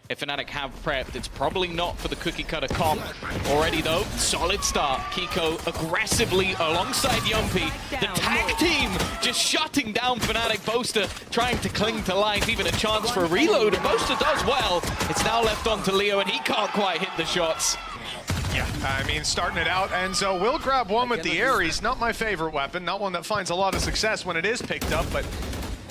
if FNATIC have prepped. It's probably not for the cookie cutter comp. Already though, solid start. Kiko aggressively alongside Yumpy. The tag team just shutting down FNATIC. Boaster trying to cling to life, even a chance for a reload, and Boaster does well. It's now left on to Leo, and he can't quite hit the shots. Yeah, I mean, starting it out, Enzo will grab one with the Ares. Not my favorite weapon, not one that finds a lot of success when it is picked up, but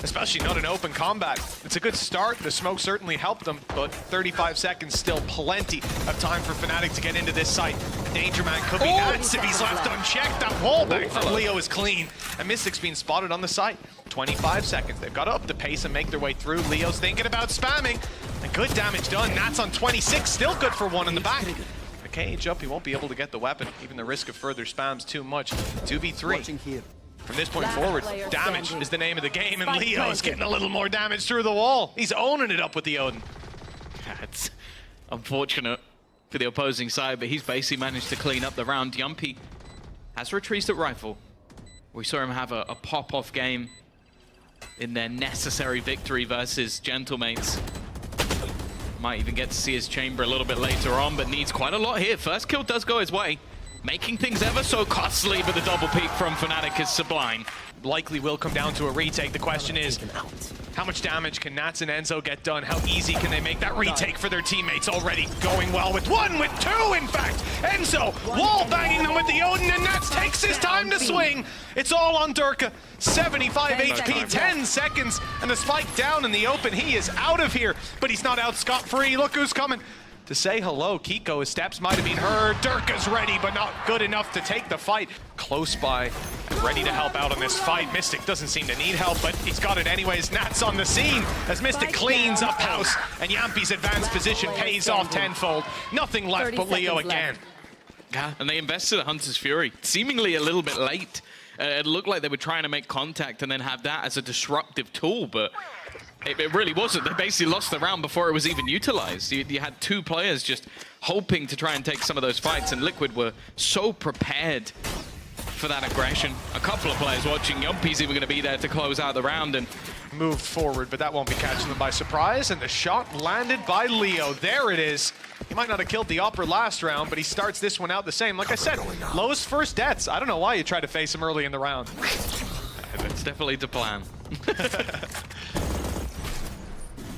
especially not in open combat. It's a good start. The smoke certainly helped them, but 35 seconds, still plenty of time for FNATIC to get into this site. Danger Man could be nuts if he's left unchecked. That wall bang from Leo is clean. And Mystic's being spotted on the site. 25 seconds. They've got to up the pace and make their way through. Leo's thinking about spamming. And good damage done. Nats on 26, still good for one in the back. The cage up, he won't be able to get the weapon. Even the risk of further spams too much. 2v3. From this point forward, damage is the name of the game, and Leo is getting a little more damage through the wall. He's owning it up with the Odin. It's unfortunate for the opposing side, but he's basically managed to clean up the round. Yumpy has retreated at Rifle. We saw him have a pop-off game in their necessary victory versus Gentlemates. Might even get to see his chamber a little bit later on, but needs quite a lot here. First kill does go his way, making things ever so costly, but the double peek from FNATIC is sublime. Likely will come down to a retake. The question is, how much damage can Nats and Enzo get done? How easy can they make that retake for their teammates? Already going well with one, with two, in fact. Enzo wall banging them with the Odin, and Nats takes his time to swing. It's all on Durka. 75 HP, 10 seconds, and the spike down in the open. He is out of here, but he's not out scot-free. Look who's coming to say hello. Kiko, his steps might have been heard. Durka's ready, but not good enough to take the fight. Close by and ready to help out on this fight. Mystic doesn't seem to need help, but he's got it anyways. Nats on the scene as Mystic cleans up house, and Yampy's advanced position pays off tenfold. Nothing left but Leo again. Yeah, and they invested at Hunter's Fury, seemingly a little bit late. It looked like they were trying to make contact and then have that as a disruptive tool, but it really wasn't. They basically lost the round before it was even utilized. You had two players just hoping to try and take some of those fights, and Liquid were so prepared for that aggression. A couple of players watching. Yumpy's even going to be there to close out the round and moved forward, but that won't be catching them by surprise, and the shot landed by Leo. There it is. He might not have killed the upper last round, but he starts this one out the same. Like I said, lowest first deaths. I don't know why you try to face him early in the round. It's definitely the plan.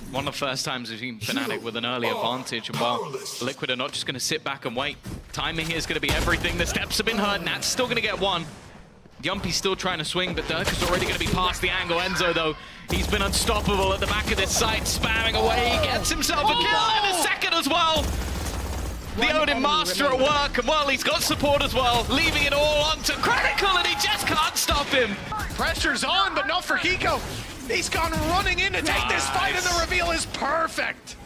One of the first times we've seen FNATIC with an early advantage, and while Liquid are not just going to sit back and wait, timing here is going to be everything. The steps have been heard. Nat's still going to get one. Yumpy's still trying to swing, but Durka's already going to be past the angle. Enzo, though, he's been unstoppable at the back of this site, spamming away. He gets himself a kill and a second as well. The Odin Master at work, and well, he's got support as well, leaving it all onto Critical, and he just can't stop him. Pressure's on, but not for Kiko. He's gone running in to take this fight, and the reveal is perfect.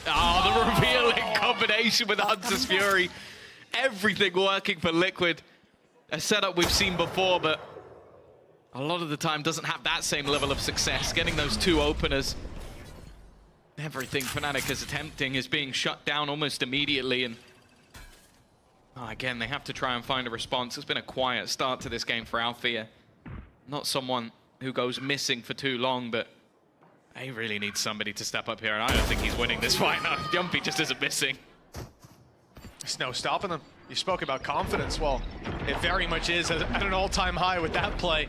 Oh, the reveal in combination with Hunter's Fury. Everything working for Liquid. A setup we've seen before, but a lot of the time doesn't have that same level of success. Getting those two openers. Everything FNATIC is attempting is being shut down almost immediately, and again, they have to try and find a response. It's been a quiet start to this game for Althea. Not someone who goes missing for too long, but he really needs somebody to step up here, and I don't think he's winning this fight. No, Yumpy just isn't missing. There's no stopping them. You spoke about confidence. Well, it very much is at an all-time high with that play.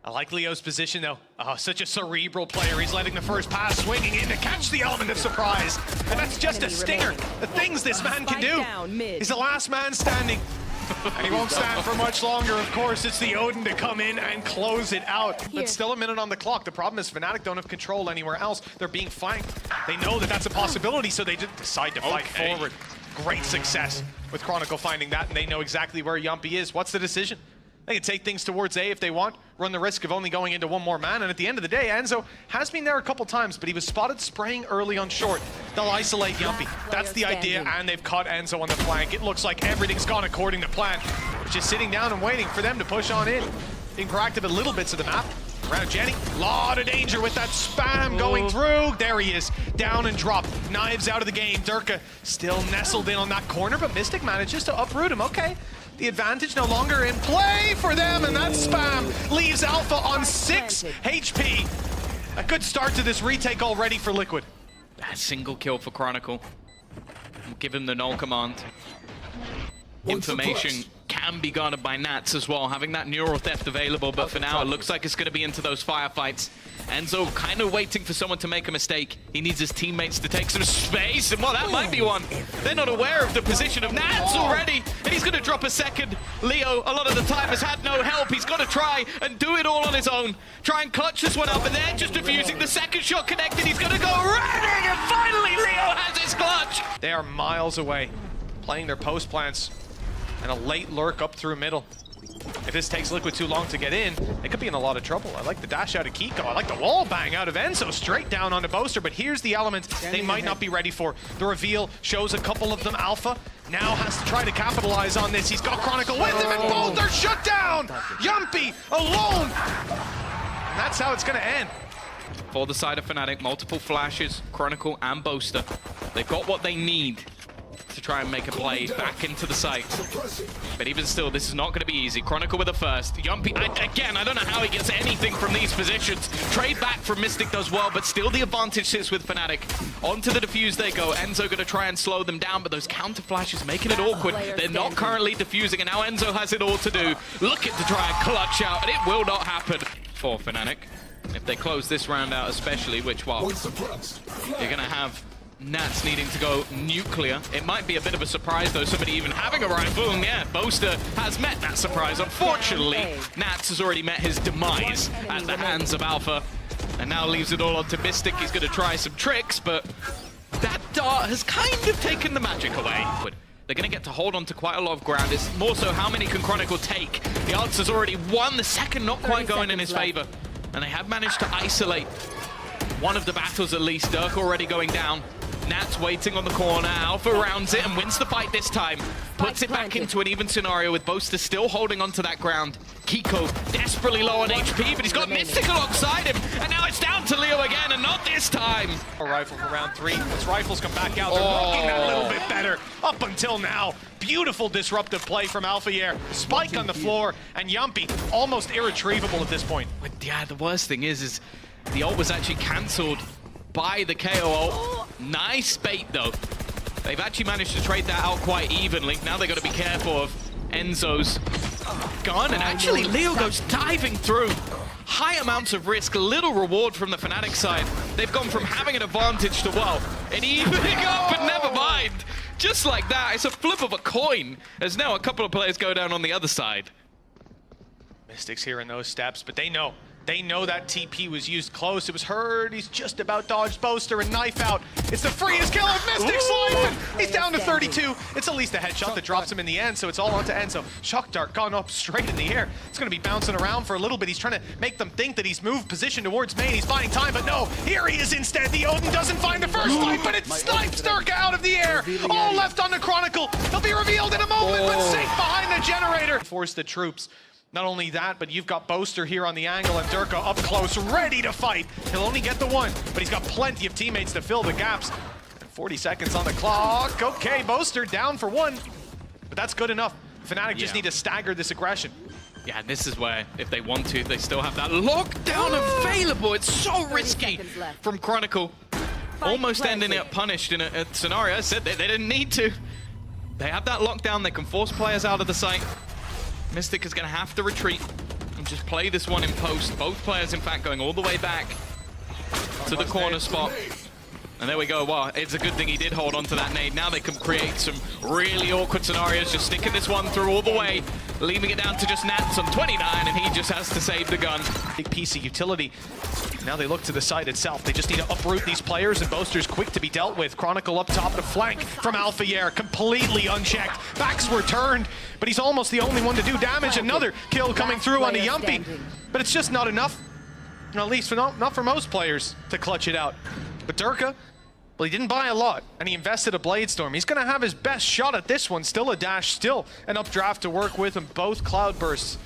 I like Leo's position, though. Oh, such a cerebral player. He's letting the first pass, swinging in to catch the element of surprise. And that's just a stinger. The things this man can do. He's the last man standing. And he won't stand for much longer, of course. It's the Odin to come in and close it out. But still a minute on the clock. The problem is FNATIC don't have control anywhere else. They're being flanked. They know that that's a possibility, so they just decide to fight forward. Great success with Chronicle finding that, and they know exactly where Yumpy is. What's the decision? They can take things towards A if they want, run the risk of only going into one more man, and at the end of the day, Enzo has been there a couple times, but he was spotted spraying early on short. They'll isolate Yumpy. That's the idea, and they've caught Enzo on the flank. It looks like everything's gone according to plan. Just sitting down and waiting for them to push on in. Being proactive at little bits of the map. Around Jenny, lot of danger with that spam going through. There he is, down and dropped. Knives out of the game. Durka still nestled in on that corner, but Mystic manages to uproot him. Okay, the advantage no longer in play for them, and that spam leaves Alpha on 6 HP. A good start to this retake already for Liquid. A single kill for Chronicle. We'll give him the null command. Information can be garnered by Nats as well, having that neural theft available, but for now it looks like it's going to be into those firefights. Enzo kind of waiting for someone to make a mistake. He needs his teammates to take some space, and well, that might be one. They're not aware of the position of Nats already, and he's going to drop a second. Leo, a lot of the time, has had no help. He's got to try and do it all on his own. Try and clutch this one up, and they're just defusing. The second shot connected. He's going to go running, and finally Leo has his clutch. They are miles away, playing their post plants, and a late lurk up through middle. If this takes Liquid too long to get in, they could be in a lot of trouble. I like the dash out of Kiko. I like the wall bang out of Enzo, straight down onto Boaster, but here's the element they might not be ready for. The reveal shows a couple of them alpha. Now has to try to capitalize on this. He's got Chronicle with him, and both are shut down! Yumpy, alone! And that's how it's gonna end. For the side of FNATIC, multiple flashes, Chronicle and Boaster. They've got what they need to try and make a play back into the site. But even still, this is not going to be easy. Chronicle with a first. Yumpy, again, I don't know how he gets anything from these positions. Trade back from Mystic does well, but still the advantage sits with FNATIC. Onto the defuse they go. Enzo going to try and slow them down, but those counter flashes making it awkward. They're not currently defusing, and now Enzo has it all to do. Looking to try and clutch out, and it will not happen for FNATIC. If they close this round out especially, which, well, you're going to have Nats needing to go nuclear. It might be a bit of a surprise, though, somebody even having a rifle, and yeah, Boaster has met that surprise. Unfortunately, Nats has already met his demise at the hands of Alpha, and now leaves it all on to Mystic. He's going to try some tricks, but that dart has kind of taken the magic away. They're going to get to hold on to quite a lot of ground. It's more so how many can Chronicle take. The answer's already one, the second not quite going in his favor, and they have managed to isolate one of the battles at least. Dirk already going down. Nats waiting on the corner. Alpha rounds it and wins the fight this time. Puts it back into an even scenario with Boaster still holding onto that ground. Kiko desperately low on HP, but he's got Mystic alongside him. And now it's down to Leo again, and not this time. A rifle for round 3. Once rifles come back out, they're looking a little bit better up until now. Beautiful disruptive play from Alpha Yer. Spike on the floor, and Yumpy almost irretrievable at this point. But yeah, the worst thing is the ult was actually cancelled by the KO ult. Nice bait though. They've actually managed to trade that out quite evenly. Now they've got to be careful of Enzo's gun, and actually Leo goes diving through. High amounts of risk, little reward from the FNATIC side. They've gone from having an advantage to, well, an evening up, and never mind. Just like that, it's a flip of a coin, as now a couple of players go down on the other side. Mystic's here in those steps, but they know that TP was used close. It was heard. He's just about dodged Boaster and knife out. It's the freest kill of Mystic Slice. He's down to 32. It's at least a headshot that drops him in the end, so it's all onto Enzo. Shock Dart gone up straight in the air. It's going to be bouncing around for a little bit. He's trying to make them think that he's moved position towards main. He's buying time, but no. Here he is instead. The Odin doesn't find the first fight, but it snipes Dirk out of the air. All left on the Chronicle. He'll be revealed in a moment, but safe behind the generator. Force the troops. Not only that, but you've got Boaster here on the angle and Durka up close, ready to fight. He'll only get the one, but he's got plenty of teammates to fill the gaps. And 40 seconds on the clock. Okay, Boaster down for one, but that's good enough. FNATIC just need to stagger this aggression. Yeah, and this is where, if they want to, they still have that lockdown available. It's so risky from Chronicle. Almost ending up punished in a scenario. I said they didn't need to. They have that lockdown. They can force players out of the site. Mystic is going to have to retreat and just play this one in post. Both players, in fact, going all the way back to the corner spot. And there we go. Wow, it's a good thing he did hold on to that nade. Now they can create some really awkward scenarios, just sticking this one through all the way, leaving it down to just Nats on 29, and he just has to save the gun. Big piece of utility. Now they look to the site itself. They just need to uproot these players, and Boaster's quick to be dealt with. Chronicle up top to flank from Alpha Yer, completely unchecked. Backs were turned, but he's almost the only one to do damage. Another kill coming through on the Yumpy, but it's just not enough. At least for not for most players to clutch it out. But Durka, well, he didn't buy a lot, and he invested a Bladestorm. He's going to have his best shot at this one. Still a dash, still an updraft to work with, and both Cloudbursts.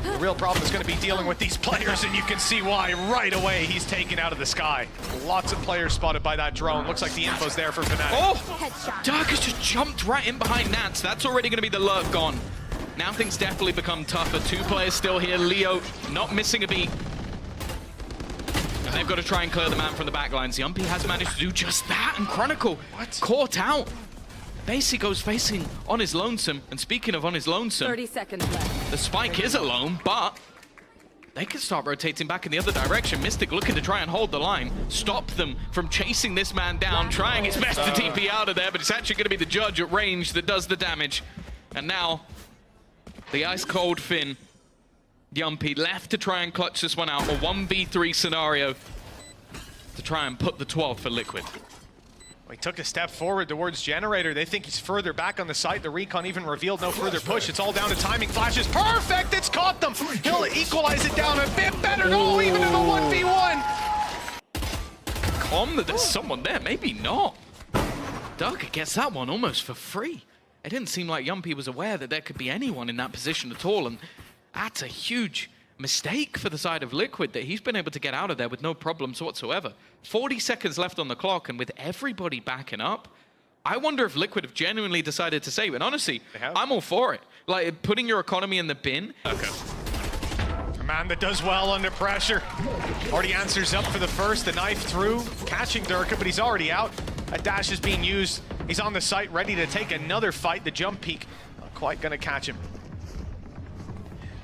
The real problem is going to be dealing with these players, and you can see why right away he's taken out of the sky. Lots of players spotted by that drone. Looks like the info's there for FNATIC. Oh! Dark has just jumped right in behind Nats. That's already going to be the lurk gone. Now things definitely become tougher. Two players still here. Leo not missing a beat. And they've got to try and clear the man from the back lines. Yumpy has managed to do just that, and Chronicle caught out. Basically goes facing on his lonesome, and speaking of on his lonesome, 30 seconds left. the spike is alone, but they can start rotating back in the other direction. Mystic looking to try and hold the line, stop them from chasing this man down, trying his best to TP out of there, but it's actually going to be the judge at range that does the damage. And now, the ice-cold Finn, Yumpy, left to try and clutch this one out, a 1v3 scenario to try and put the 12 for Liquid. He took a step forward towards Generator. They think he's further back on the site. The recon even revealed no further push. It's all down to timing. Flashes perfect. It's caught them. He'll equalize it down a bit better. No, even in the 1v1. That there's someone there. Maybe not. Durka gets that one almost for free. It didn't seem like Yumpy was aware that there could be anyone in that position at all. And that's a huge mistake for the side of Liquid that he's been able to get out of there with no problems whatsoever. 40 seconds left on the clock, and with everybody backing up, I wonder if Liquid have genuinely decided to save it. Honestly, I'm all for it. Like, putting your economy in the bin. Okay. A man that does well under pressure. Already answers up for the first. The knife through, catching Durka, but he's already out. A dash is being used. He's on the site, ready to take another fight. The jump peak, not quite gonna catch him.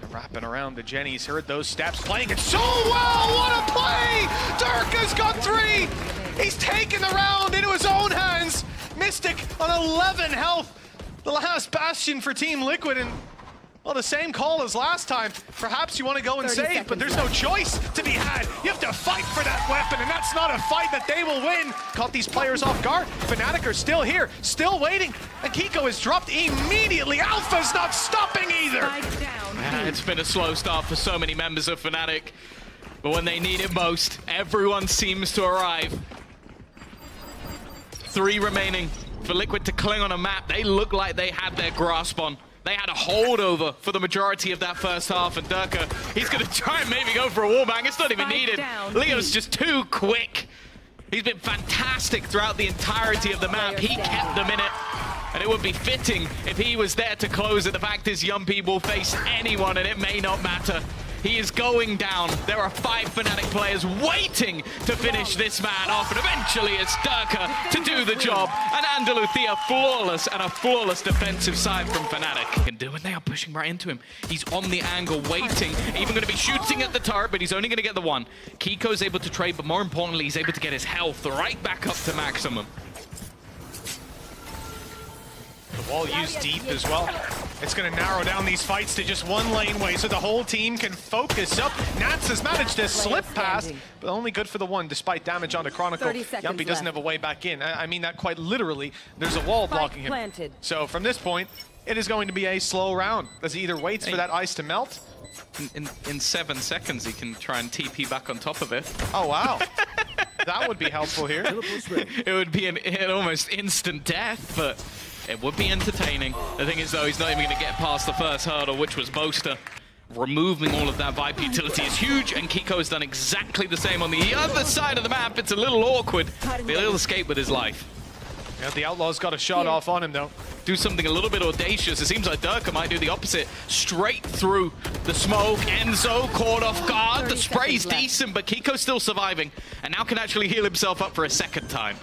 Wrapping around the Jenny. He's heard those steps, playing it so well. What a play! Durka's got 3. He's taken the round into his own hands. Mystic on 11 health. The last bastion for Team Liquid, and well, the same call as last time. Perhaps you want to go and save, but there's no choice to be had. You have to fight for that weapon, and that's not a fight that they will win. Caught these players off guard. FNATIC are still here, still waiting, and Kiko is dropped immediately. Alpha's not stopping either. It's been a slow start for so many members of FNATIC, but when they need it most, everyone seems to arrive. 3 remaining for Liquid to cling on a map they look like they had their grasp on. They had a holdover for the majority of that first half, and Durka, he's going to try and maybe go for a wallbang. It's not even needed. Leo's just too quick. He's been fantastic throughout the entirety of the map. He kept them in it, and it would be fitting if he was there to close it. The fact is, Yumpy will face anyone, and it may not matter. He is going down. There are 5 FNATIC players waiting to finish this man off, and eventually it's Durka to do the job. And Andaluthia flawless, and a flawless defensive side from FNATIC can do, and they are pushing right into him. He's on the angle, waiting, even going to be shooting at the turret, but he's only going to get the 1. Kiko's able to trade, but more importantly, he's able to get his health right back up to maximum. The wall used deep as well. It's going to narrow down these fights to just 1 laneway so the whole team can focus up. Nats has managed to slip past, but only good for the 1 despite damage onto Chronicle. Yumpy doesn't have a way back in. I mean that quite literally. There's a wall blocking him. So from this point, it is going to be a slow round as he either waits for that ice to melt. In 7 seconds, he can try and TP back on top of it. Oh, wow. That would be helpful here. It would be an almost instant death, but it would be entertaining. The thing is, though, he's not even going to get past the first hurdle, which was Boaster. Removing all of that Viper utility is huge, and Kiko has done exactly the same on the other side of the map. It's a little awkward, but he'll escape with his life. Yeah, the Outlaw's got a shot off on him, though. Do something a little bit audacious. It seems like Durka might do the opposite. Straight through the smoke. Enzo caught off guard. The spray's decent, but Kiko's still surviving, and now can actually heal himself up for a second time.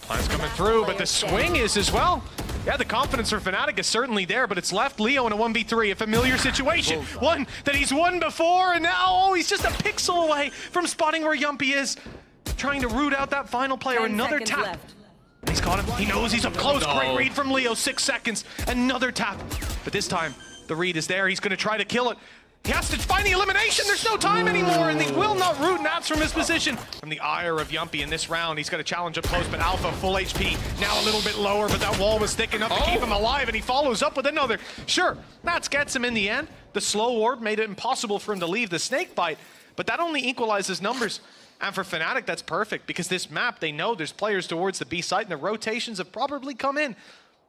Plan's coming through, but the swing is as well. Yeah, the confidence for FNATIC is certainly there, but it's left Leo in a 1v3, a familiar situation. One that he's won before, and now he's just a pixel away from spotting where Yumpy is. Trying to root out that final player. Another tap. He's caught him. He knows he's up close. Great read from Leo. 6 seconds. Another tap. But this time, the read is there. He's going to try to kill it. He has to find the elimination. There's no time anymore, and they will not root Nats from his position. From the ire of Yumpy in this round, he's got a challenge up close, but Alpha, full HP, now a little bit lower, but that wall was thick enough to keep him alive, and he follows up with another. Sure, Nats gets him in the end. The slow orb made it impossible for him to leave the snake bite, but that only equalizes numbers. And for FNATIC, that's perfect, because this map, they know there's players towards the B site, and the rotations have probably come in.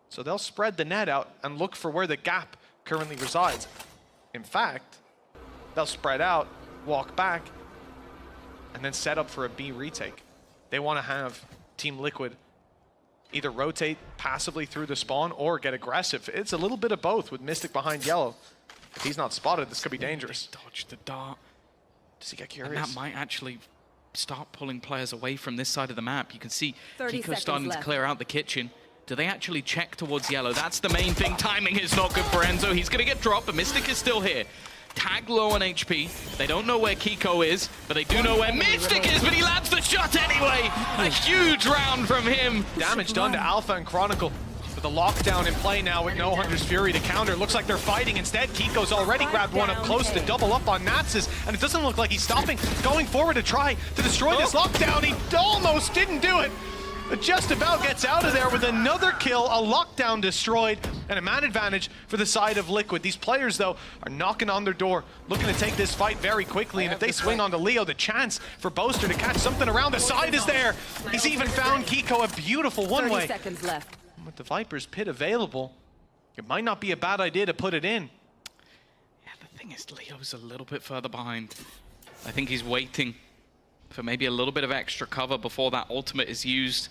So they'll spread the net out and look for where the gap currently resides. In fact, they'll spread out, walk back, and then set up for a B retake. They want to have Team Liquid either rotate passively through the spawn or get aggressive. It's a little bit of both with Mystic behind yellow. If he's not spotted, this could be dangerous. Dodge the dart. Does he get curious? And that might actually start pulling players away from this side of the map. You can see 30 Kiko seconds starting left. to clear out the kitchen. Do they actually check towards yellow? That's the main thing. Timing is not good for Enzo. He's going to get dropped, but Mystic is still here. Tag low on HP. They don't know where Kiko is, but they do know where Mystic is, but he lands the shot anyway. A huge round from him. Damage done to Alpha and Chronicle. With the lockdown in play now with no Hunter's Fury to counter. Looks like they're fighting instead. Kiko's already grabbed one up close to double up on Natsus, and it doesn't look like he's stopping. Going forward to try to destroy this lockdown. He almost didn't do it, but just about gets out of there with another kill, a lockdown destroyed, and a man advantage for the side of Liquid. These players, though, are knocking on their door, looking to take this fight very quickly, and if they swing onto Leo, the chance for Boaster to catch something around the side is there. He's even found Kiko a beautiful one-way. 30 seconds left. With the Viper's Pit available, it might not be a bad idea to put it in. Yeah, the thing is, Leo's a little bit further behind. I think he's waiting for maybe a little bit of extra cover before that ultimate is used.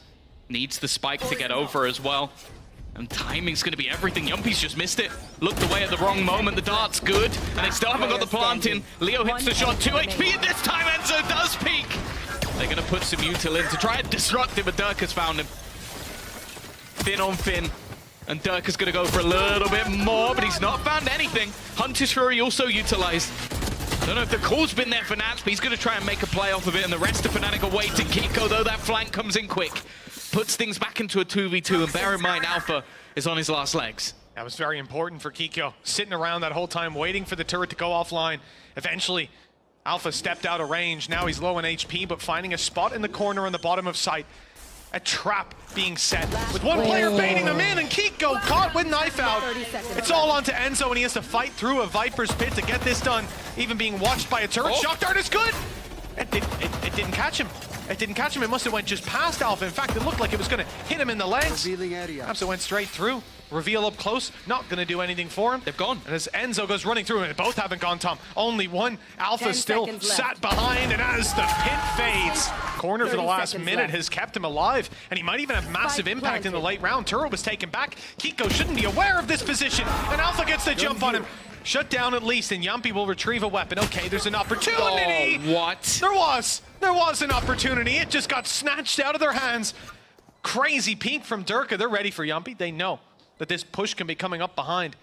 Needs the spike to get over as well. And timing's going to be everything. Yumpy's just missed it. Looked away at the wrong moment. The dart's good. And they still haven't got the plant in. Leo hits the shot. 2 HP, and this time Enzo does peek. They're going to put some util in to try and disrupt him, but Dirk has found him. Fin on Fin. And Dirk is going to go for a little bit more, but he's not found anything. Hunter's Fury also utilized. Don't know if the call's been there for Nats, but he's going to try and make a play off of it, and the rest of FNATIC are waiting. Kiko, though, that flank comes in quick. Puts things back into a 2v2, and bear in mind, Alpha is on his last legs. That was very important for Kiko, sitting around that whole time, waiting for the turret to go offline. Eventually, Alpha stepped out of range. Now he's low on HP, but finding a spot in the corner on the bottom of sight. A trap being set with one player baiting them in, and Kiko caught with knife out. It's all on to Enzo, and he has to fight through a Viper's Pit to get this done, even being watched by a turret. Shock dart is good. It didn't catch him. It didn't catch him. It must have went just past Alpha. In fact, it looked like it was going to hit him in the legs. Perhaps it went straight through. Reveal up close, not going to do anything for him. They've gone. And as Enzo goes running through, and both haven't gone, Tom. Only one. Alpha still sat behind, and as the pit fades, corner for the last minute has kept him alive, and he might even have massive impact in the late round. Turret was taken back. Kiko shouldn't be aware of this position, and Alpha gets the jump on him. Shut down at least, and Yumpy will retrieve a weapon. Okay, there's an opportunity. Oh, what? There was an opportunity. It just got snatched out of their hands. Crazy peek from Durka. They're ready for Yumpy. They know that this push can be coming up behind.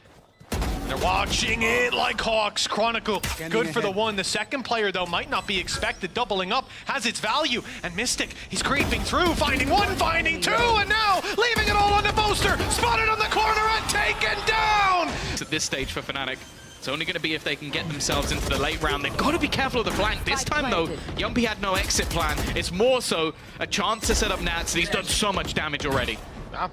They're watching it like hawks. Chronicle, good for the one. The second player, though, might not be expected. Doubling up has its value. And Mystic, he's creeping through, finding one, finding two, and now leaving it all on the Boaster. Spotted on the corner and taken down! At this stage for FNATIC, it's only going to be if they can get themselves into the late round. They've got to be careful of the flank. This time, though, Yumpy had no exit plan. It's more so a chance to set up Nats, and he's done so much damage already.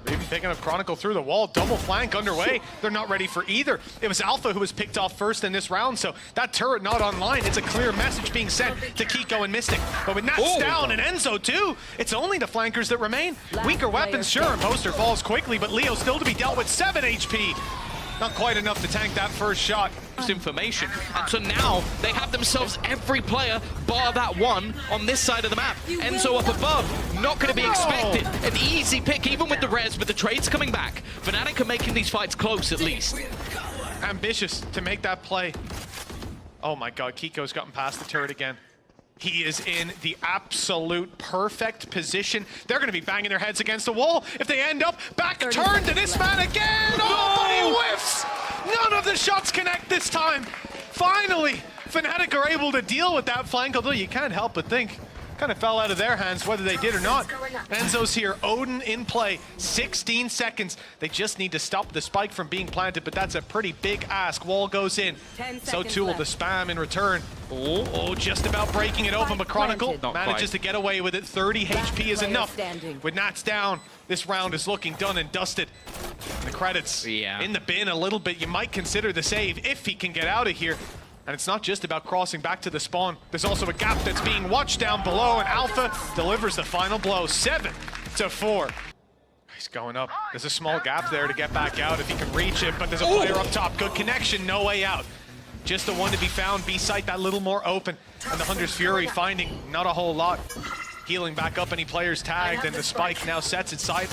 Maybe picking up Chronicle through the wall. Double flank underway. They're not ready for either. It was Alpha who was picked off first in this round, so that turret not online. It's a clear message being sent to Kiko and Mystic. But with Nats down and Enzo too, it's only the flankers that remain. Weaker weapons, sure. Boaster falls quickly, but Leo still to be dealt with. 7 HP. Not quite enough to tank that first shot. Information, and so now they have themselves every player bar that one on this side of the map. Enzo up above, not going to be expected. An easy pick even with the res, but the trade's coming back. FNATIC are making these fights close at least. Ambitious to make that play. Oh my god, Kiko's gotten past the turret again. He is in the absolute perfect position. They're going to be banging their heads against the wall. If they end up back turned to this man again. Oh, but he whiffs! None of the shots connect this time. Finally, FNATIC are able to deal with that flank, although you can't help but think kind of fell out of their hands whether they did or not. Enzo's here, Odin in play, 16 seconds. They just need to stop the spike from being planted, but that's a pretty big ask. Wall goes in. So too will the spam in return. Oh, just about breaking it open, but Chronicle manages to get away with it. 30 HP is enough. With Nats down, this round is looking done and dusted. The credits in the bin a little bit. You might consider the save if he can get out of here. And it's not just about crossing back to the spawn. There's also a gap that's being watched down below, and Alpha delivers the final blow, 7-4. He's going up. There's a small gap there to get back out if he can reach it, but there's a player up top. Good connection, no way out. Just the one to be found. B-site that little more open. And the Hunter's Fury finding not a whole lot. Healing back up any players tagged, and the spike now sets its side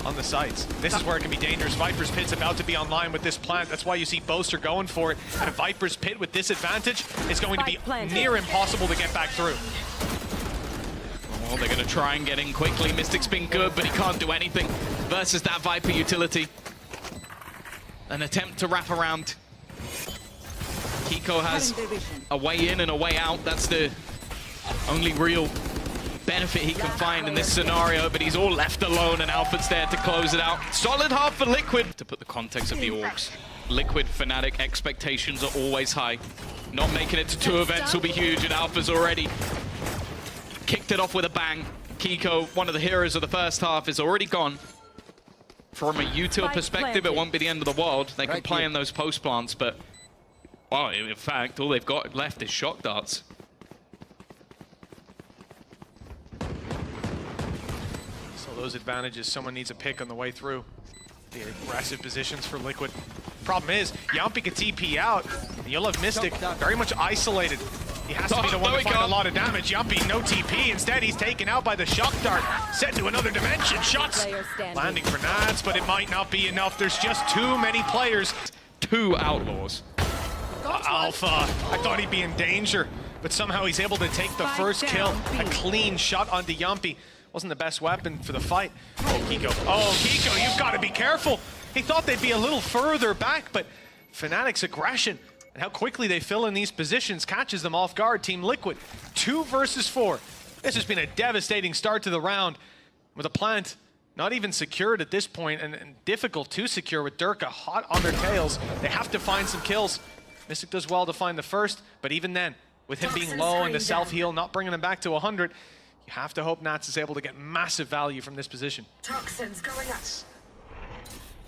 on the sites. This is where it can be dangerous. Viper's Pit's about to be online with this plant. That's why you see Boaster going for it. And a Viper's Pit with disadvantage is going to be near impossible to get back through. Well, they're going to try and get in quickly. Mystic's been good, but he can't do anything versus that Viper utility. An attempt to wrap around. Kiko has a way in and a way out. That's the only real benefit he can find in this scenario, but he's all left alone, and Alfred's there to close it out. Solid half for Liquid. To put the context of the orgs, Liquid, FNATIC, expectations are always high. Not making it to 2 events will be huge, and Alpha's already kicked it off with a bang. Kiko, one of the heroes of the first half, is already gone. From a util perspective, it won't be the end of the world. They can play in those post plants, but, well, in fact, all they've got left is shock darts. So those advantages, someone needs a pick on the way through. The aggressive positions for Liquid. Problem is, Yampi can TP out, and you'll have Mystic very much isolated. He has to be the one to find a lot of damage. Yampi, no TP. Instead, he's taken out by the shock dart. Sent to another dimension. Shots landing for Nats, but it might not be enough. There's just too many players. 2 outlaws. Alpha, I thought he'd be in danger, but somehow he's able to take the first kill. A clean shot onto Yampi. Wasn't the best weapon for the fight. Oh, Kiko. Oh, Kiko, you've got to be careful. He thought they'd be a little further back, but FNATIC's aggression and how quickly they fill in these positions catches them off guard. Team Liquid, 2 versus 4. This has been a devastating start to the round, with a plant not even secured at this point, and difficult to secure with Durka hot on their tails. They have to find some kills. Mystic does well to find the first, but even then, with him being low and the self-heal not bringing him back to 100, you have to hope Nats is able to get massive value from this position. Toxins going up.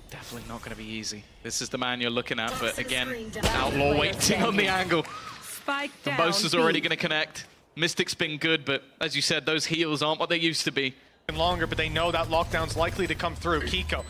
Definitely not going to be easy. This is the man you're looking at, but again, Outlaw waiting on the angle. The most is already going to connect. Mystic's been good, but as you said, those heals aren't what they used to be. Longer, but they know that lockdown's likely to come through. Kiko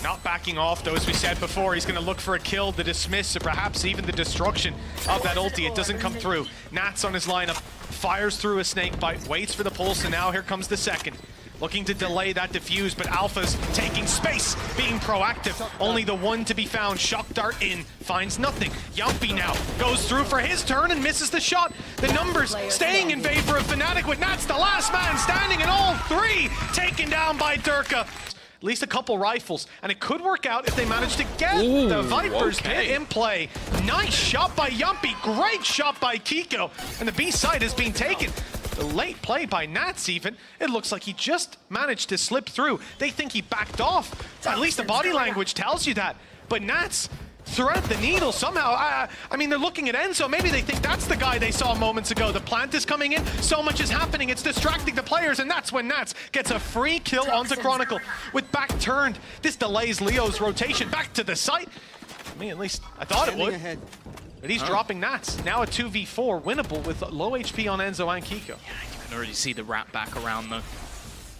not backing off, though, as we said before. He's going to look for a kill, the dismiss, or perhaps even the destruction of that ulti. It doesn't come through. Nats on his lineup, fires through a snake bite, waits for the pulse, and now here comes the second. Looking to delay that diffuse, but Alpha's taking space, being proactive. Only the one to be found. Shock dart in, finds nothing. Yampi now goes through for his turn and misses the shot. The numbers staying in favor of FNATIC, with Nats the last man standing, and all 3 taken down by Durka. At least a couple rifles, and it could work out if they manage to get the Viper's pit in play. Nice shot by Yampi, great shot by Kiko, and the B side is being taken. The late play by Nats even, it looks like he just managed to slip through. They think he backed off. At least the body language tells you that. But Nats thread the needle somehow. I mean, they're looking at Enzo. Maybe they think that's the guy they saw moments ago. The plant is coming in. So much is happening. It's distracting the players, and that's when Nats gets a free kill onto Chronicle. With back turned, this delays Leo's rotation back to the site. I mean, at least I thought it would. But he's dropping Nats. Now a 2v4 winnable with low HP on Enzo and Kiko. Yeah, you can already see the wrap back around though.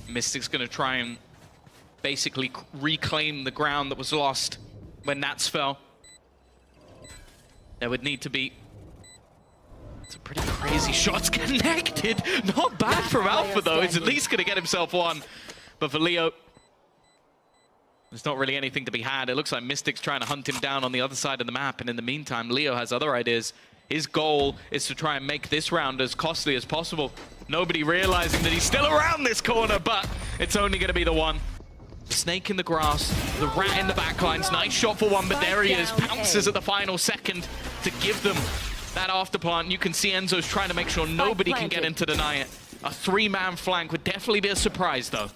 Mystic's going to try and basically reclaim the ground that was lost when Nats fell. There would need to be some pretty crazy shots connected. Not bad from Alpha though. He's at least going to get himself one. But for Leo, there's not really anything to be had. It looks like Mystic's trying to hunt him down on the other side of the map, and in the meantime, Leo has other ideas. His goal is to try and make this round as costly as possible. Nobody realizing that he's still around this corner, but it's only going to be the one. Snake in the grass, the rat in the backlines. Nice shot for one, but there he is. Pounces at the final second to give them that afterplant. You can see Enzo's trying to make sure nobody can get in to deny it. A 3-man flank would definitely be a surprise, though.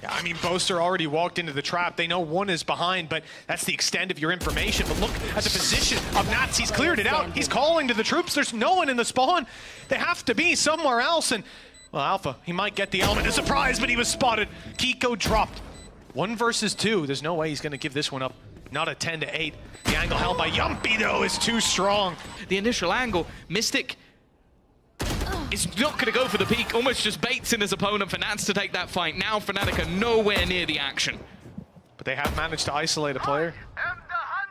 Yeah, I mean, Boaster already walked into the trap. They know one is behind, but that's the extent of your information. But look at the position of Nats. He's cleared it out. He's calling to the troops. There's no one in the spawn. They have to be somewhere else. And, well, Alpha, he might get the element of surprise, but he was spotted. Kiko dropped. 1 versus 2. There's no way he's going to give this one up. Not a 10-8. The angle held by Yampi, though, is too strong. The initial angle, Mystic is not going to go for the peak, almost just baits in his opponent for Nats to take that fight. Now FNATIC are nowhere near the action. But they have managed to isolate a player.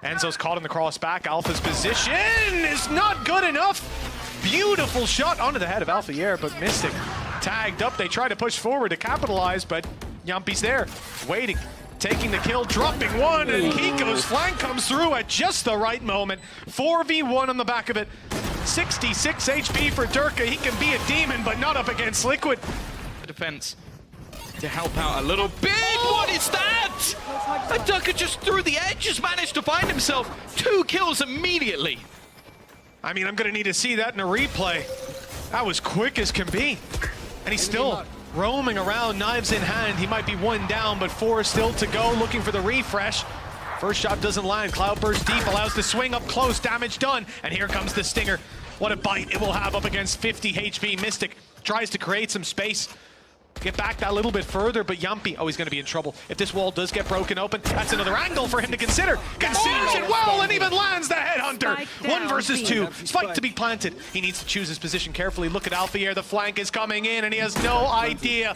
Enzo's caught in the cross back. Alpha's position is not good enough. Beautiful shot onto the head of Alpha Yer, but Mystic tagged up. They try to push forward to capitalize, but Yampi's there, waiting, taking the kill, dropping one, and Kiko's flank comes through at just the right moment. 4v1 on the back of it. 66 HP for Durka. He can be a demon, but not up against Liquid. defense to help out a little bit. What is that? And Durka just through the edge has managed to find himself 2 kills immediately. I mean, I'm going to need to see that in a replay. That was quick as can be. And he's still roaming around, knives in hand. He might be 1 down, but 4 still to go, looking for the refresh. First shot doesn't land. Cloudburst deep allows the swing up close. Damage done. And here comes the stinger. What a bite it will have up against 50 HP. Mystic tries to create some space. Get back that little bit further, but Yumpy, oh, he's going to be in trouble. If this wall does get broken open, that's another angle for him to consider. Conceals it well and even lands the headhunter. 1 versus 2. Spike to be planted. He needs to choose his position carefully. Look at Alpha here. The flank is coming in, and he has no idea.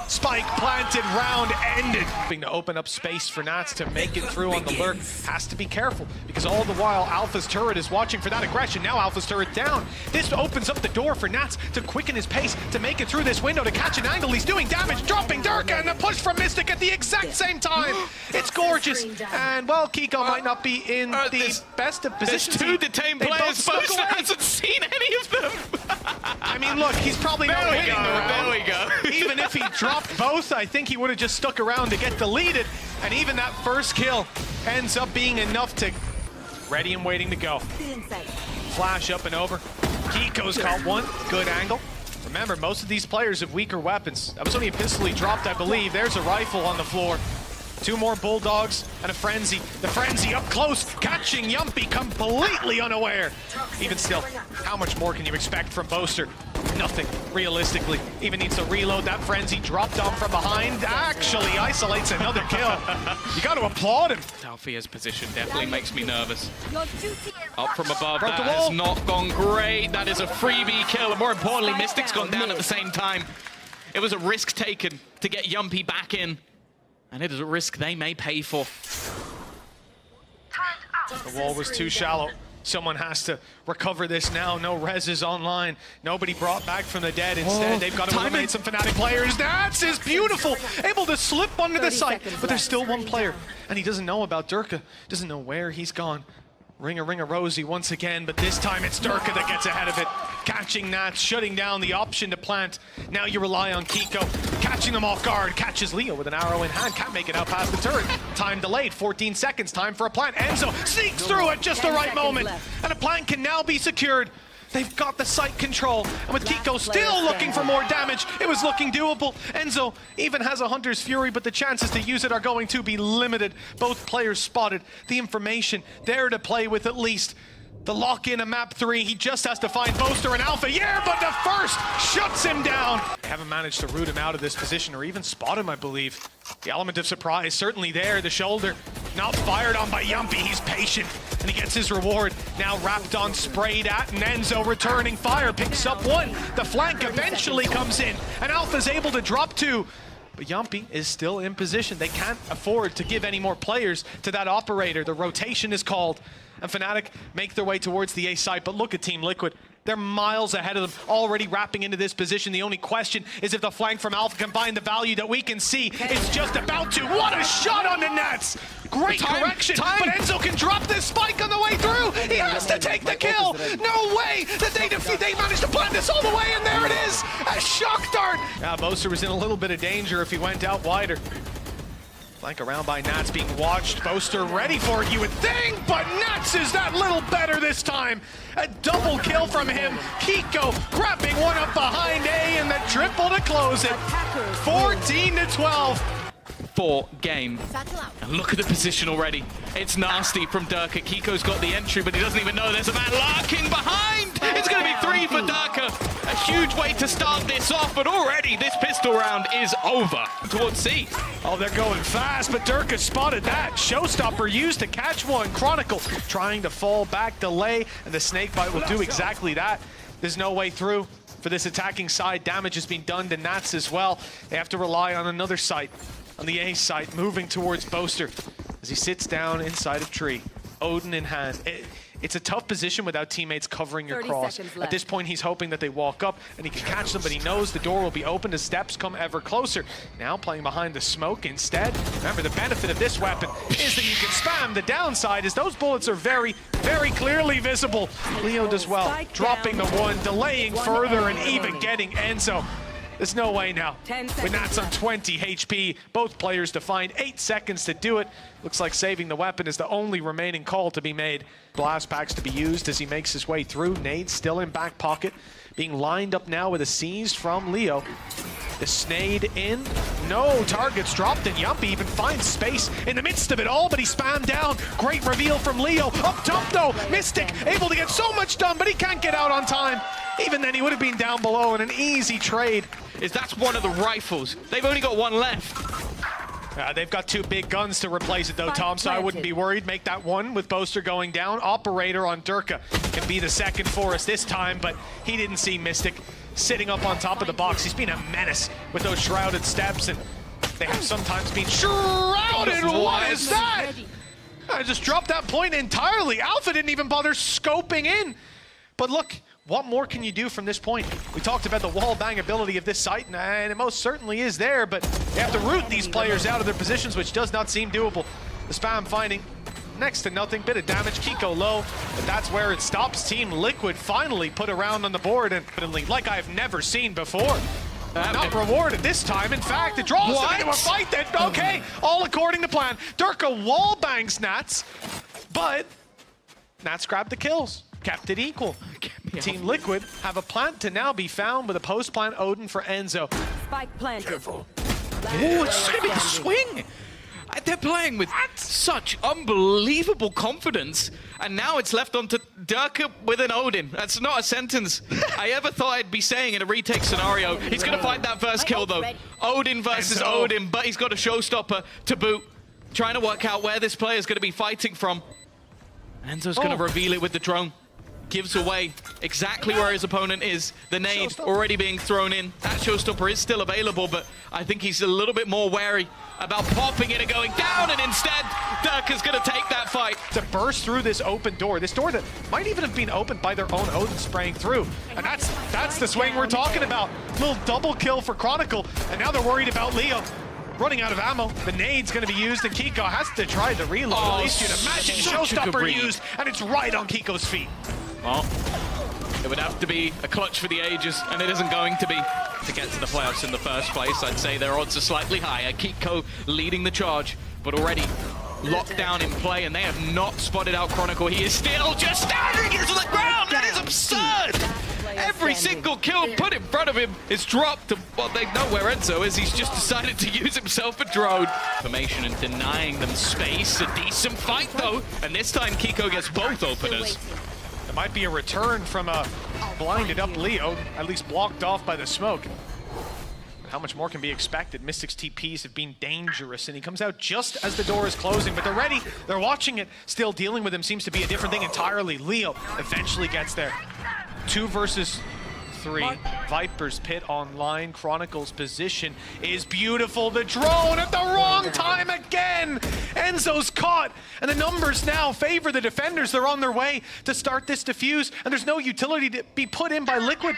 Spike planted, round ended. Hoping to open up space for Nats to make it through on the lurk. Has to be careful, because all the while Alpha's turret is watching for that aggression. Now Alpha's turret down. This opens up the door for Nats to quicken his pace, to make it through this window, to catch an angle. He's doing damage, dropping Durka, and the push from Mystic at the exact same time. It's gorgeous. And, well, Kiko might not be in the best of positions. There's 2 detained players. Both hasn't seen any of them. I mean, look, he's probably not winning the round. There we go. Even if he dropped both, I think he would have just stuck around to get deleted. And even that first kill ends up being enough to ready and waiting to go. Flash up and over. Kiko's caught 1. Good angle. Remember, most of these players have weaker weapons. That was only a pistol he dropped, I believe. There's a rifle on the floor. 2 more Bulldogs and a Frenzy. The Frenzy up close, catching Yumpy completely unaware. Even still, how much more can you expect from Boaster? Nothing, realistically. Even needs to reload that Frenzy. Dropped on from behind. Actually isolates another kill. You got to applaud him. Alfia's position definitely makes me nervous. Up from above, Broke that the wall. has not gone great. That is a freebie kill, and more importantly, Mystic's gone down at the same time. It was a risk taken to get Yumpy back in, and it is a risk they may pay for. The wall was too shallow. Someone has to recover this now. No res is online. Nobody brought back from the dead. Instead, they've got to eliminate some FNATIC players. Nats is beautiful. Able to slip under the site, but there's still 1 player. And he doesn't know about Durka. Doesn't know where he's gone. Ring a Rosie once again, but this time it's Durka that gets ahead of it. Catching Nats, shutting down the option to plant. Now you rely on Kiko. Catching them off guard. Catches Leo with an arrow in hand. Can't make it out past the turret. Time delayed. 14 seconds. Time for a plant. Enzo sneaks through at just the right moment. And a plant can now be secured. They've got the site control. And with Kiko still looking for more damage, it was looking doable. Enzo even has a Hunter's Fury, but the chances to use it are going to be limited. Both players spotted. The information there to play with at least. The lock-in of map 3, he just has to find Boaster and Alpha. Yeah, but the first shuts him down. They haven't managed to root him out of this position or even spot him, I believe. The element of surprise certainly there. The shoulder not fired on by Yumpy. He's patient and he gets his reward. Now wrapped on, sprayed at, and Enzo returning fire. Picks up 1. The flank eventually comes in and Alpha's able to drop 2. But Yumpy is still in position. They can't afford to give any more players to that operator. The rotation is called. And FNATIC make their way towards the A site, but look at Team Liquid. They're miles ahead of them, already wrapping into this position. The only question is if the flank from Alpha can find the value that we can see. It's just about to. What a shot on the nets! Great correction, but Enzo can drop this spike on the way through. He has to take the kill. No way that they managed to plant this all the way, and there it is, a shock dart. Now Boaster was in a little bit of danger if he went out wider. Flank around by Nats being watched. Boaster ready for it, you would think, but Nats is that little better this time. A double kill from him. Kiko grabbing 1 up behind A and the triple to close it. 14-12. 4 game. And look at the position already. It's nasty from Durka. Kiko's got the entry, but he doesn't even know there's a man lurking behind. It's going to be 3 for Durka. A huge way to start this off, but already this pistol round is over towards C. Oh, they're going fast, but Durka spotted that. Showstopper used to catch 1. Chronicle trying to fall back, delay, and the snakebite will do exactly that. There's no way through for this attacking side. Damage has been done to Nats as well. They have to rely on another site. On the A site, moving towards Boaster as he sits down inside a tree, Odin in hand. It's a tough position without teammates covering your cross. At this point, he's hoping that they walk up and he can catch them, but he knows the door will be open as steps come ever closer. Now playing behind the smoke instead. Remember, the benefit of this weapon is that you can spam. The downside is those bullets are very, very clearly visible. Leo does well, dropping the 1, delaying further, and even getting Enzo. There's no way now. 10 When that's on left. 20 HP, both players defined 8 seconds to do it. Looks like saving the weapon is the only remaining call to be made. Blast packs to be used as he makes his way through. Nade still in back pocket, being lined up now with a seize from Leo. The Snade in, no targets dropped, and Yumpy even finds space in the midst of it all, but he spammed down. Great reveal from Leo. Up top though, Mystic able to get so much done, but he can't get out on time. Even then, he would have been down below in an easy trade. That's one of the rifles. They've only got one left. They've got 2 big guns to replace it though, Tom, so I wouldn't be worried. Make that one with Boaster going down. Operator on Durka can be the second for us this time, but he didn't see Mystic sitting up on top of the box. He's been a menace with those shrouded steps, and they have sometimes been shrouded. What is that? I just dropped that point entirely. Alpha didn't even bother scoping in. But look, what more can you do from this point? We talked about the wall bang ability of this site, and it most certainly is there, but they have to root these players out of their positions, which does not seem doable. The spam finding next to nothing, bit of damage, Kiko low, but that's where it stops. Team Liquid finally put a round on the board, and like I've never seen before. Not rewarded this time. In fact, it draws them into a fight that, okay, all according to plan. Durka wall bangs Nats, but Nats grabbed the kills. Kept it equal. Team Liquid have a plant to now be found with a post-plant Odin for Enzo. Spike planted. Oh, it's going to be a swing. They're playing with such unbelievable confidence, and now it's left on to Durka with an Odin. That's not a sentence I ever thought I'd be saying in a retake scenario. He's going to find that first kill, though. Odin versus Odin, but he's got a showstopper to boot. Trying to work out where this player is going to be fighting from. Enzo's going to reveal it with the drone. Gives away exactly where his opponent is. The nade already being thrown in. That showstopper is still available, but I think he's a little bit more wary about popping it and going down, and instead, Durka's gonna take that fight. To burst through this open door, this door that might even have been opened by their own Odin spraying through. And that's the swing we're talking about. Little double kill for Chronicle, and now they're worried about Leo. Running out of ammo, the nade's going to be used, and Kiko has to try the reload. At least you'd imagine showstopper used, and it's right on Kiko's feet. Well, it would have to be a clutch for the ages, and it isn't going to be. To get to the playoffs in the first place, I'd say their odds are slightly higher. Kiko leading the charge, but already locked down in play, and they have not spotted out Chronicle. He is still just standing into the ground. That is absurd. Every single kill put in front of him is dropped. Well, they know where Enzo is. He's just decided to use himself a drone. Formation and denying them space. A decent fight, though. And this time, Kiko gets both openers. There might be a return from a blinded up Leo, at least blocked off by the smoke. How much more can be expected? Mystic's TPs have been dangerous, and he comes out just as the door is closing, but they're ready. They're watching it. Still dealing with him seems to be a different thing entirely. Leo eventually gets there. 2 versus 3. Viper's Pit online. Chronicle's position is beautiful. The drone at the wrong time again. Enzo's caught, and the numbers now favor the defenders. They're on their way to start this defuse, and there's no utility to be put in by Liquid.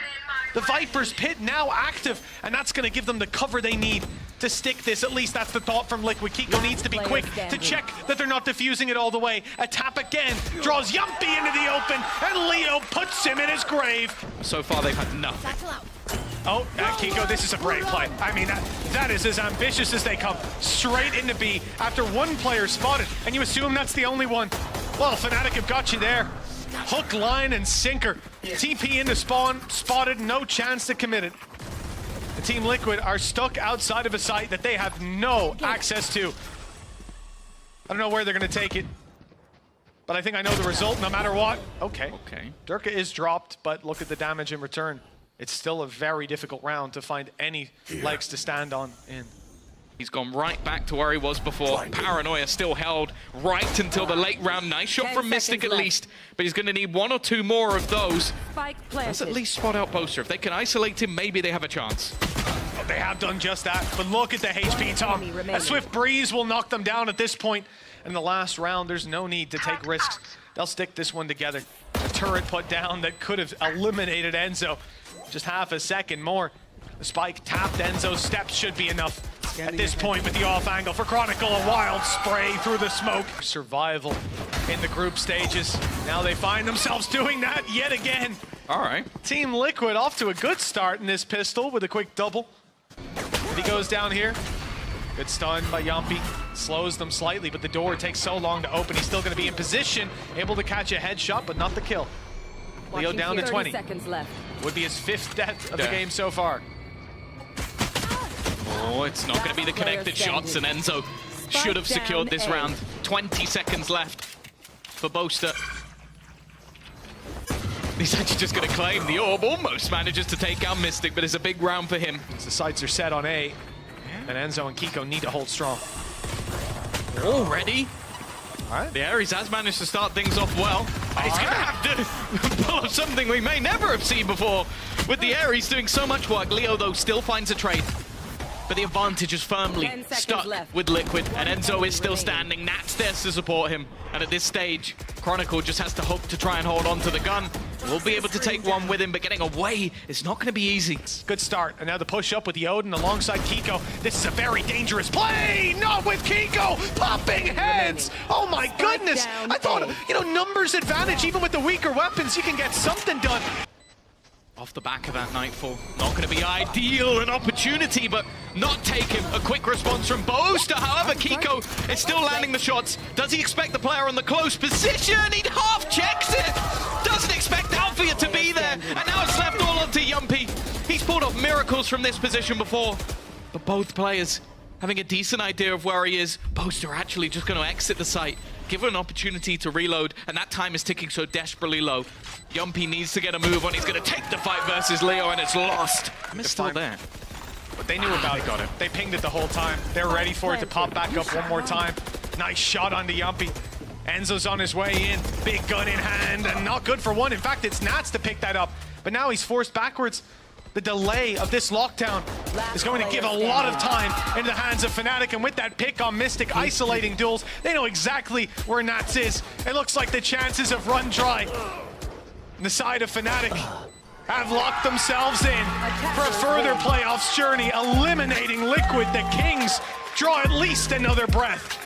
The Viper's Pit now active, and that's going to give them the cover they need to stick this. At least that's the thought from Liquid. Kiko needs to be quick to check that they're not defusing it all the way. A tap again, draws Yumpy into the open, and Leo puts him in his grave. So far, they've had nothing. Oh, Kiko, this is a brave play. I mean, that is as ambitious as they come. Straight into B after one player spotted, and you assume that's the only one. Well, FNATIC have got you there. Hook, line, and sinker. TP into spawn, spotted, no chance to commit it. The Team Liquid are stuck outside of a site that they have no access to. I don't know where they're going to take it, but I think I know the result no matter what. Okay. Durka is dropped, but look at the damage in return. It's still a very difficult round to find any legs to stand on in. He's gone right back to where he was before. Paranoia still held right until the late round. Nice shot from Mystic at least, but he's going to need 1 or 2 more of those. Let's at least spot out Boaster. If they can isolate him, maybe they have a chance. Oh, they have done just that, but look at the HP, Tom. A swift breeze will knock them down at this point. In the last round, there's no need to take risks. They'll stick this one together. A turret put down that could have eliminated Enzo. Just half a second more. The spike tapped Enzo's steps should be enough. At this point with the off angle for Chronicle, a wild spray through the smoke. Survival in the group stages. Now they find themselves doing that yet again. All right. Team Liquid off to a good start in this pistol with a quick double. He goes down here. Good stun by Yumpy. Slows them slightly, but the door takes so long to open. He's still going to be in position, able to catch a headshot, but not the kill. Leo down to 20. Seconds left. Would be his 5th death of the game so far. Oh, it's not going to be the connected shots, and Enzo should have secured this round. 20 seconds left for Boaster. He's actually just going to claim the orb. Almost manages to take out Mystic, but it's a big round for him. The sights are set on A, and Enzo and Kiko need to hold strong. Already? All right. The Ares has managed to start things off well. He's going to have to pull off something we may never have seen before. With the Ares doing so much work, Leo, though, still finds a trade. But the advantage is firmly stuck with Liquid, and Enzo is still standing. Nat's there to support him. And at this stage, Chronicle just has to hope to try and hold on to the gun. We'll be able to take one with him, but getting away is not going to be easy. Good start, and now the push up with the Odin alongside Kiko. This is a very dangerous play! Not with Kiko! Popping heads! Oh my goodness! I thought, numbers advantage, even with the weaker weapons, you can get something done. Off the back of that Nightfall. Not going to be ideal, an opportunity, but not taken. A quick response from Boaster. However, Kiko is still landing the shots. Does he expect the player on the close position? He half checks it. Doesn't expect Althea to be there. And now it's left all onto Yumpy. He's pulled off miracles from this position before. But both players having a decent idea of where he is. Boaster actually just going to exit the site. Give him an opportunity to reload, and that time is ticking so desperately low. Yumpy needs to get a move on. He's going to take the fight versus Leo, and it's lost. Mist still there. But they knew about it. Got it. They pinged it the whole time. They're ready for it to pop back up one more time. Nice shot onto Yumpy. Enzo's on his way in. Big gun in hand, and not good for one. In fact, it's Nats to pick that up. But now he's forced backwards. The delay of this lockdown is going to give a lot of time into the hands of FNATIC, and with that pick on Mystic isolating duels, they know exactly where Nats is. It looks like the chances have run dry. And the side of FNATIC have locked themselves in for a further playoffs journey, eliminating Liquid. The Kings draw at least another breath.